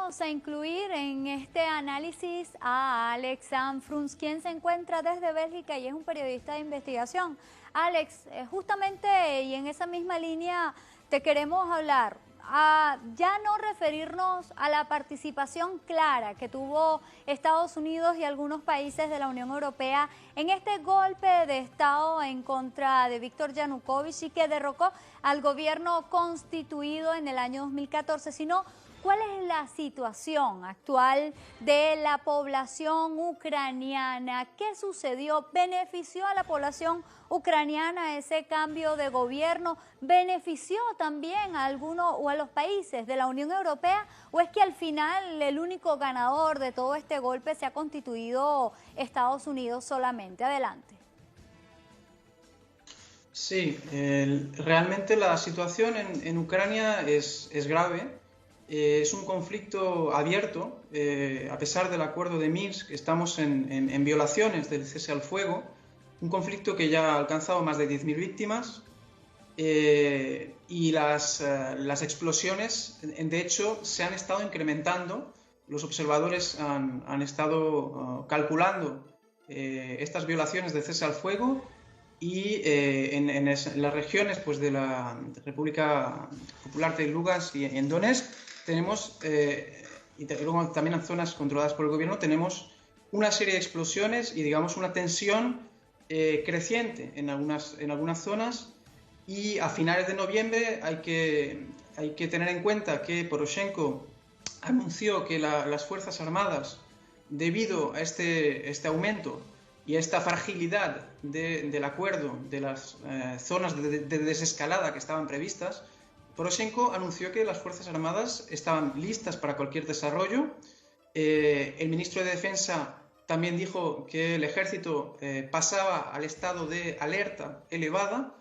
Vamos a incluir en este análisis a Alex Sanfruns, quien se encuentra desde Bélgica y es un periodista de investigación. Alex, justamente y en esa misma línea te queremos hablar, ya no referirnos a la participación clara que tuvo Estados Unidos y algunos países de la Unión Europea en este golpe de Estado en contra de Víctor Yanukovych y que derrocó al gobierno constituido en el año 2014, sino ¿cuál es la situación actual de la población ucraniana? ¿Qué sucedió? ¿Benefició a la población ucraniana ese cambio de gobierno? ¿Benefició también a algunos o a los países de la Unión Europea? ¿O es que al final el único ganador de todo este golpe se ha constituido Estados Unidos solamente? Adelante. Sí, realmente la situación en Ucrania es grave. Es un conflicto abierto, a pesar del acuerdo de Minsk, estamos en violaciones del cese al fuego, un conflicto que ya ha alcanzado más de 10.000 víctimas y las explosiones, de hecho, se han estado incrementando. Los observadores han estado calculando estas violaciones del cese al fuego y en las regiones pues, de la República Popular de Lugansk y en Donetsk tenemos, y luego también en zonas controladas por el gobierno, tenemos una serie de explosiones y digamos una tensión creciente en algunas zonas, y a finales de noviembre hay que tener en cuenta que Poroshenko anunció que las Fuerzas Armadas, debido a este aumento y a esta fragilidad del acuerdo de las zonas de desescalada que estaban previstas, Poroshenko anunció que las Fuerzas Armadas estaban listas para cualquier desarrollo. El ministro de Defensa también dijo que el ejército pasaba al estado de alerta elevada,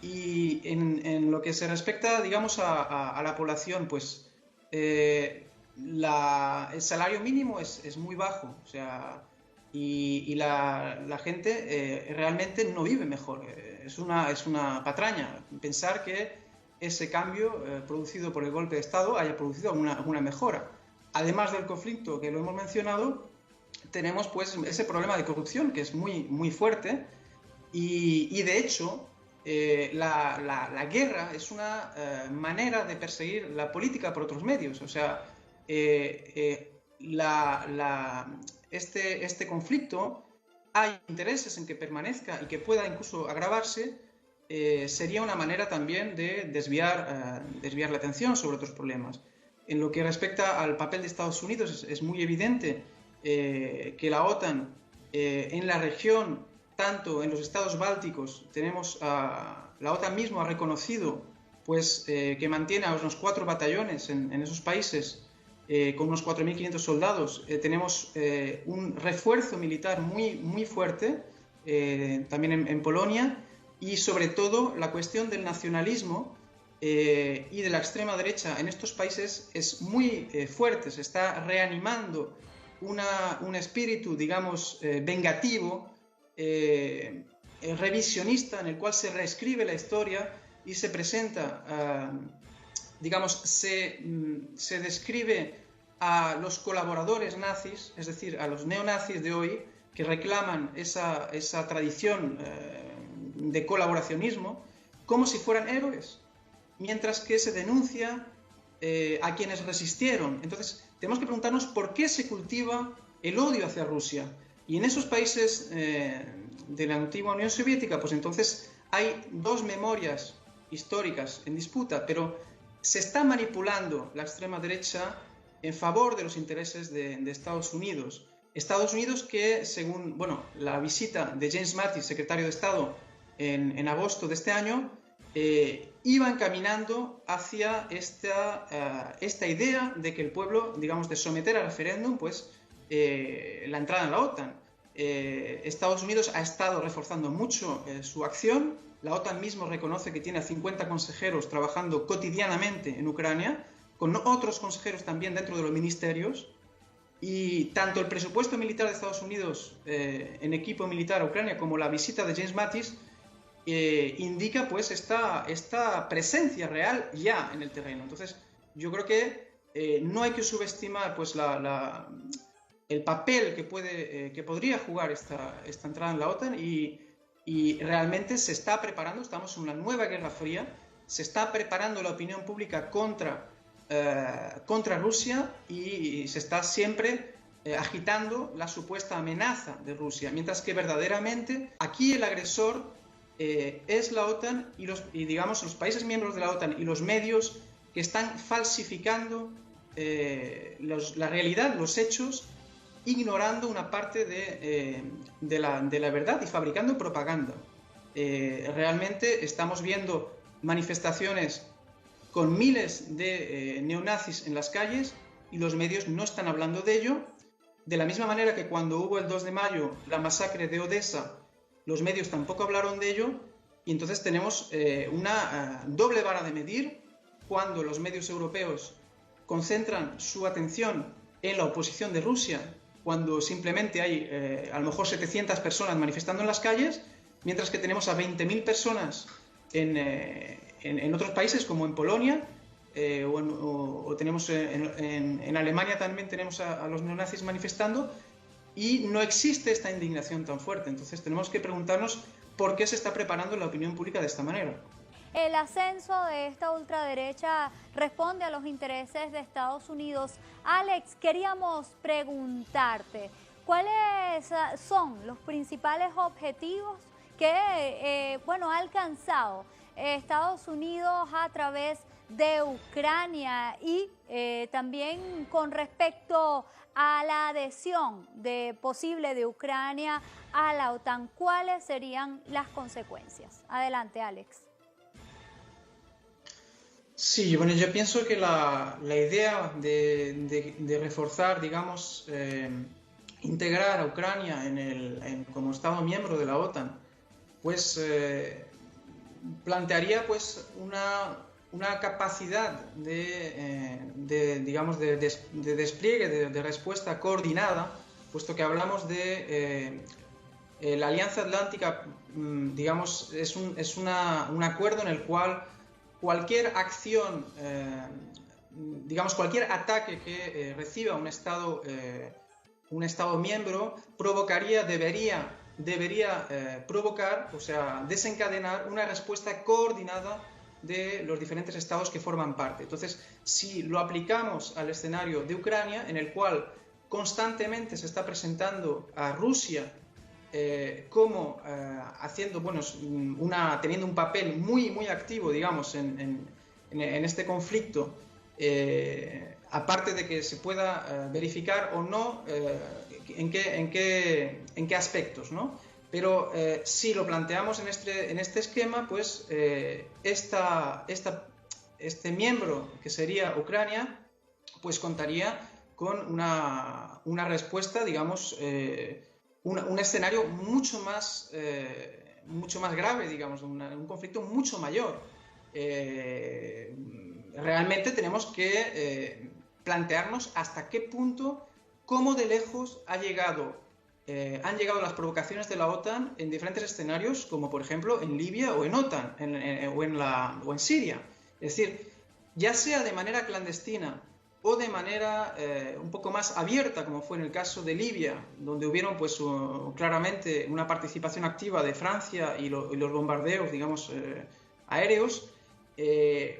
y en lo que se respecta, digamos, a la población, pues el salario mínimo es muy bajo, o sea, y la gente realmente no vive mejor. Es una patraña pensar que ese cambio producido por el golpe de Estado haya producido alguna mejora. Además del conflicto que lo hemos mencionado, tenemos pues ese problema de corrupción que es muy fuerte, y de hecho la guerra es una manera de perseguir la política por otros medios. O sea, este conflicto, hay intereses en que permanezca y que pueda incluso agravarse. Sería una manera también de desviar la atención sobre otros problemas. En lo que respecta al papel de Estados Unidos, es muy evidente que la OTAN en la región, tanto en los estados bálticos, la OTAN mismo ha reconocido pues, que mantiene a unos 4 batallones en esos países, con unos 4.500 soldados. Tenemos un refuerzo militar muy fuerte, también en Polonia. Y sobre todo la cuestión del nacionalismo y de la extrema derecha en estos países es muy fuerte. Se está reanimando un espíritu, digamos, vengativo, revisionista, en el cual se reescribe la historia y se presenta, digamos, se describe a los colaboradores nazis, es decir, a los neonazis de hoy, que reclaman esa tradición de colaboracionismo, como si fueran héroes, mientras que se denuncia a quienes resistieron. Entonces tenemos que preguntarnos por qué se cultiva el odio hacia Rusia, y en esos países de la antigua Unión Soviética pues entonces hay dos memorias históricas en disputa, pero se está manipulando la extrema derecha en favor de los intereses de Estados Unidos. Estados Unidos que, según la visita de James Mattis, secretario de Estado, en agosto de este año, iba encaminando hacia esta idea de que el pueblo, digamos, de someter al referéndum pues, la entrada en la OTAN. Estados Unidos ha estado reforzando mucho su acción. La OTAN mismo reconoce que tiene a 50 consejeros trabajando cotidianamente en Ucrania, con otros consejeros también dentro de los ministerios. Y tanto el presupuesto militar de Estados Unidos en equipo militar a Ucrania como la visita de James Mattis indica pues esta presencia real ya en el terreno. Entonces yo creo que no hay que subestimar pues, el papel que podría jugar esta entrada en la OTAN y realmente se está preparando, estamos en una nueva Guerra Fría, se está preparando la opinión pública contra Rusia y se está siempre agitando la supuesta amenaza de Rusia, mientras que verdaderamente aquí el agresor es la OTAN digamos los países miembros de la OTAN y los medios que están falsificando la realidad, los hechos, ignorando una parte de la verdad y fabricando propaganda. Realmente estamos viendo manifestaciones con miles de neonazis en las calles y los medios no están hablando de ello. De la misma manera que cuando hubo el 2 de mayo la masacre de Odessa, los medios tampoco hablaron de ello, y entonces tenemos una doble vara de medir cuando los medios europeos concentran su atención en la oposición de Rusia, cuando simplemente hay a lo mejor 700 personas manifestando en las calles, mientras que tenemos a 20.000 personas en otros países como en Polonia, o tenemos en Alemania también tenemos a los neonazis manifestando, y no existe esta indignación tan fuerte. Entonces tenemos que preguntarnos por qué se está preparando la opinión pública de esta manera. El ascenso de esta ultraderecha responde a los intereses de Estados Unidos. Alex, queríamos preguntarte, ¿cuáles son los principales objetivos que ha alcanzado Estados Unidos a través de Ucrania y también con respecto a la adhesión posible de Ucrania a la OTAN? ¿Cuáles serían las consecuencias? Adelante, Alex. Sí, bueno, yo pienso que la idea de reforzar, digamos, integrar a Ucrania como Estado miembro de la OTAN, pues plantearía pues una capacidad digamos, de despliegue, de respuesta coordinada, puesto que hablamos de la Alianza Atlántica, digamos, es un acuerdo en el cual cualquier acción, digamos, cualquier ataque que reciba un Estado miembro debería provocar, o sea, desencadenar una respuesta coordinada de los diferentes estados que forman parte. Entonces, si lo aplicamos al escenario de Ucrania, en el cual constantemente se está presentando a Rusia como haciendo, teniendo un papel muy activo, digamos, en este conflicto, aparte de que se pueda verificar o no en qué aspectos, ¿no? Pero si lo planteamos en este esquema, pues este miembro, que sería Ucrania, pues contaría con una respuesta, digamos, un escenario mucho más grave, digamos, un conflicto mucho mayor. Realmente tenemos que plantearnos hasta qué punto, cómo de lejos han llegado las provocaciones de la OTAN en diferentes escenarios, como por ejemplo en Libia o en OTAN o en Siria. Es decir, ya sea de manera clandestina o de manera un poco más abierta, como fue en el caso de Libia, donde hubieron pues claramente una participación activa de Francia y los bombardeos, digamos, aéreos,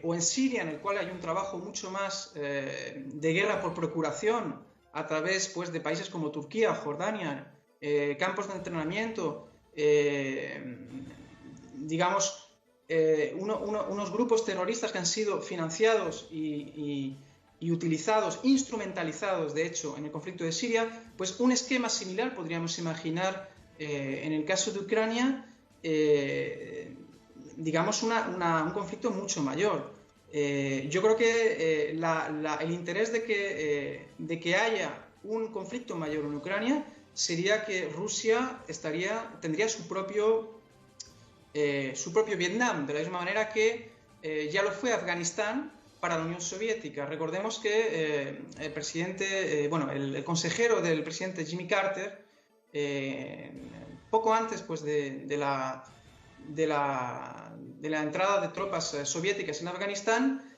o en Siria, en el cual hay un trabajo mucho más de guerra por procuración a través pues, de países como Turquía, Jordania, campos de entrenamiento, digamos, unos grupos terroristas que han sido financiados y utilizados, instrumentalizados, de hecho, en el conflicto de Siria, pues un esquema similar podríamos imaginar en el caso de Ucrania, digamos, un conflicto mucho mayor. Yo creo que el interés de que haya un conflicto mayor en Ucrania sería que Rusia tendría su propio Vietnam, de la misma manera que ya lo fue Afganistán para la Unión Soviética. Recordemos que el consejero del presidente Jimmy Carter, poco antes pues, de la entrada de tropas soviéticas en Afganistán,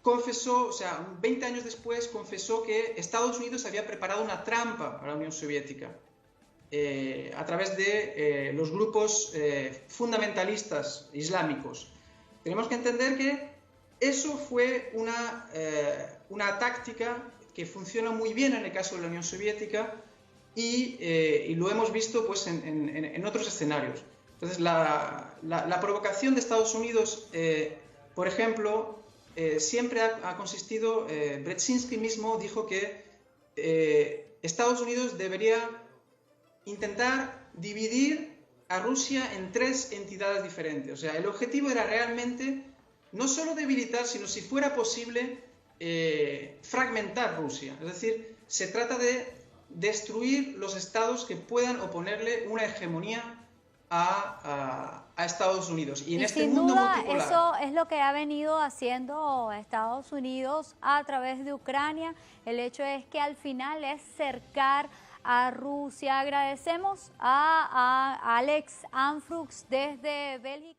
confesó, o sea, 20 años después, confesó que Estados Unidos había preparado una trampa a la Unión Soviética a través de los grupos fundamentalistas islámicos. Tenemos que entender que eso fue una táctica que funciona muy bien en el caso de la Unión Soviética y lo hemos visto pues, en otros escenarios. Entonces, la provocación de Estados Unidos, por ejemplo, siempre ha consistido, Brzezinski mismo dijo que Estados Unidos debería intentar dividir a Rusia en 3 entidades diferentes. O sea, el objetivo era realmente no solo debilitar, sino si fuera posible fragmentar Rusia. Es decir, se trata de destruir los estados que puedan oponerle una hegemonía a Estados Unidos. Y en este sin mundo duda multipolar, eso es lo que ha venido haciendo Estados Unidos a través de Ucrania. El hecho es que al final es cercar a Rusia. Agradecemos a Alex Anfrux desde Bélgica.